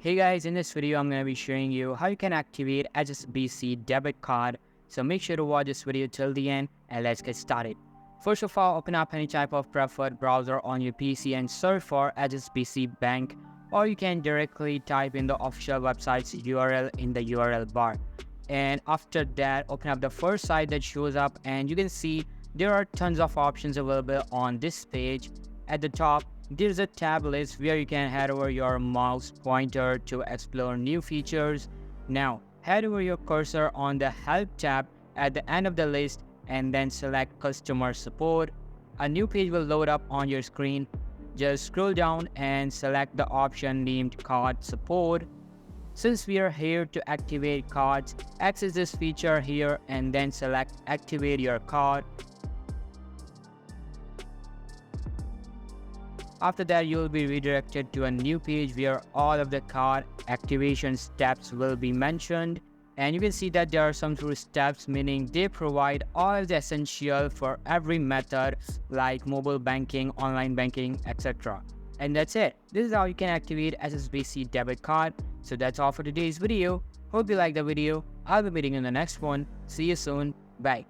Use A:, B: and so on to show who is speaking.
A: Hey guys, in this video I'm going to be showing you how you can activate HSBC debit card. So make sure to watch this video till the end and let's get started. First of all, open up any type of preferred browser on your PC and search for HSBC Bank, or you can directly type in the official website's URL in the URL bar. And after that, open up the first site that shows up and you can see there are tons of options available on this page. At the top, there's a tab list where you can head over your mouse pointer to explore new features. Now, head over your cursor on the Help tab at the end of the list and then select Customer Support. A new page will load up on your screen. Just scroll down and select the option named Card Support. Since we are here to activate cards, access this feature here and then select Activate Your Card. After that, you will be redirected to a new page where all of the card activation steps will be mentioned. And you can see that there are some through steps, meaning they provide all of the essential for every method like mobile banking, online banking, etc. And that's it. This is how you can activate HSBC debit card. So that's all for today's video. Hope you liked the video. I'll be meeting you in the next one. See you soon. Bye.